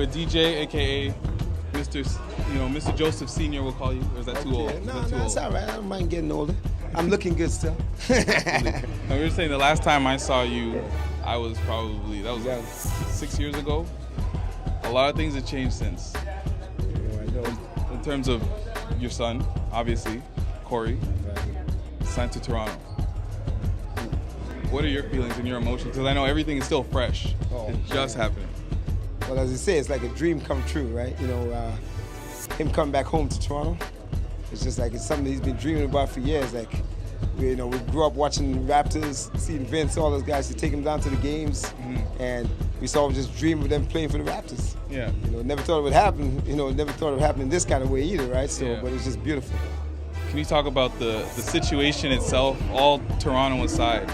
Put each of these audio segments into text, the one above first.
with DJ, aka Mr. Joseph Senior. We'll call you. Or is that too old? No, it's all right. I don't mind getting older. I'm looking good still. Now, we were saying the last time I saw you, I was probably, that was 6 years ago. A lot of things have changed since. In terms of your son, obviously, Cory, signed to Toronto. What are your feelings and your emotions? Because I know everything is still fresh. It's just happening. Well, as you say, it's like a dream come true, right? Him coming back home to Toronto, it's just like it's something he's been dreaming about for years. Like, we grew up watching the Raptors, seeing Vince, all those guys to take him down to the games, and we saw him just dream of them playing for the Raptors. Yeah. Never thought it would happen. Never thought it would happen in this kind of way either, right? So, but it's just beautiful. Can you talk about the situation itself, all Toronto aside?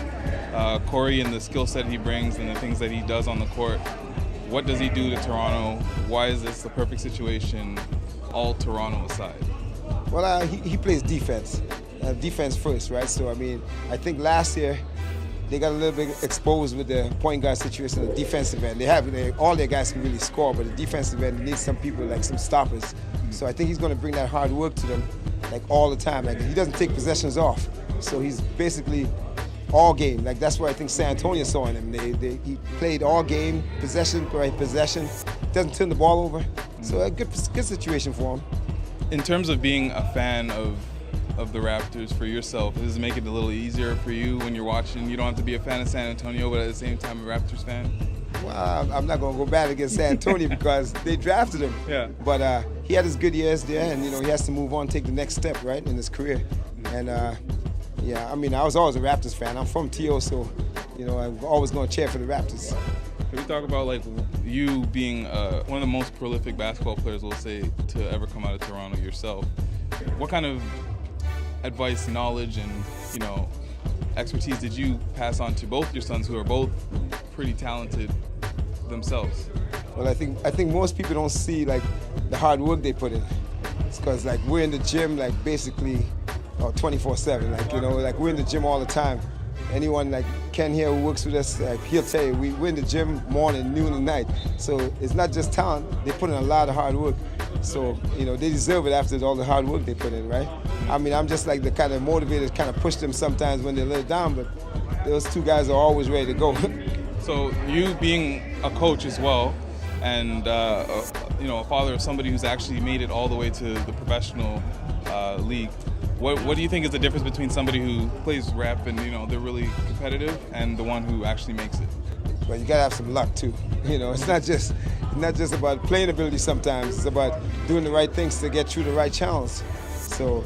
Cory and the skill set he brings and the things that he does on the court. What does he do to Toronto? Why is this the perfect situation, all Toronto aside? Well, he plays defense. Defense first, right? So, I think last year they got a little bit exposed with the point guard situation, the defensive end. All their guys can really score, but the defensive end needs some people, like some stoppers. So I think he's going to bring that hard work to them, like all the time. Like, he doesn't take possessions off. So he's basically all game. Like, that's what I think San Antonio saw in him. He played all game, possession, doesn't turn the ball over. So a good situation for him. In terms of being a fan of the Raptors for yourself, does it make it a little easier for you when you're watching? You don't have to be a fan of San Antonio, but at the same time a Raptors fan? Well, I'm not going to go bad against San Antonio because they drafted him. Yeah. But he had his good years there, and he has to move on, take the next step, right, in his career. And I was always a Raptors fan. I'm from TO, so I'm always going to cheer for the Raptors. Can we talk about you being one of the most prolific basketball players, we'll say, to ever come out of Toronto yourself? What kind of advice, knowledge, and expertise did you pass on to both your sons, who are both pretty talented themselves? Well, I think most people don't see the hard work they put in. It's because we're in the gym basically 24/7. We're in the gym all the time. Anyone Ken here who works with us, he'll tell you we're in the gym morning, noon, and night. So it's not just talent; they put in a lot of hard work. So they deserve it after all the hard work they put in, right? I'm just the kind of motivator, kind of push them sometimes when they're let down, but those two guys are always ready to go. So you being a coach as well, and a father of somebody who's actually made it all the way to the professional league. What do you think is the difference between somebody who plays rap and they're really competitive and the one who actually makes it? Well, you gotta have some luck too. It's not just about playing ability. Sometimes it's about doing the right things to get through the right channels. So,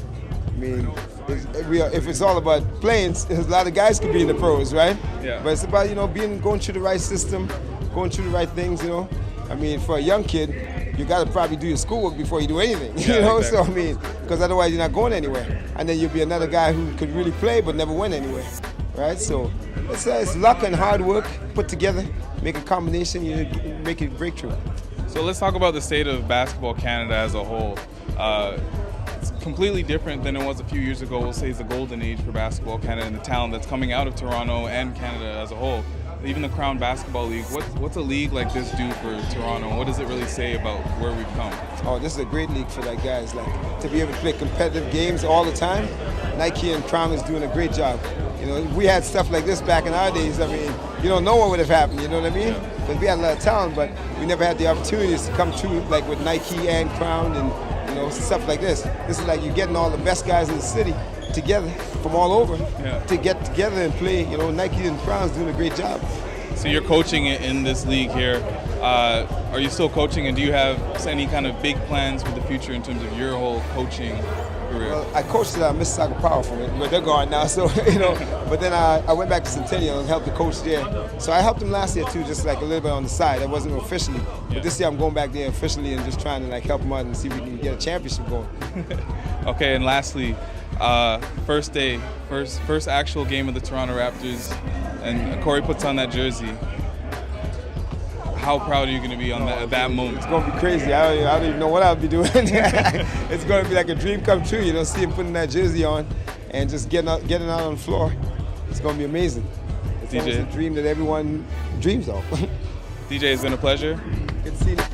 if it's all about playing, a lot of guys could be in the pros, right? Yeah. But it's about going through the right system, going through the right things. For a young kid, you got to probably do your schoolwork before you do anything, Exactly. So, because otherwise you're not going anywhere. And then you'll be another guy who could really play but never went anywhere, right? So it's luck and hard work put together, make a combination, you make it breakthrough. So let's talk about the state of basketball Canada as a whole. It's completely different than it was a few years ago. We'll say it's the golden age for basketball Canada and the talent that's coming out of Toronto and Canada as a whole. Even the Crown Basketball League, what's a league like this do for Toronto? What does it really say about where we've come? Oh, this is a great league for guys. To be able to play competitive games all the time. Nike and Crown is doing a great job. We had stuff like this back in our days. You don't know what would have happened. You know what I mean? Because we had a lot of talent, but we never had the opportunities to come through with Nike and Crown and stuff like this. This is you're getting all the best guys in the city together from all over to get together and play. Nike and Crown's doing a great job. So you're coaching in this league here. Are you still coaching, and do you have any kind of big plans for the future in terms of your whole coaching career? Well, I coached Mississauga Power for it, but they're gone now. So but then I went back to Centennial and helped the coach there. So I helped him last year too, just a little bit on the side. I wasn't officially, but this year I'm going back there officially and just trying to help him out and see if we can get a championship going. Okay, and lastly, first day, first actual game of the Toronto Raptors, and Cory puts on that jersey. How proud are you going to be on that moment? It's going to be crazy. I don't even know what I'll be doing. It's going to be like a dream come true, see him putting that jersey on and just getting out on the floor. It's going to be amazing. It's almost a dream that everyone dreams of. DJ, it's been a pleasure. Good to see you.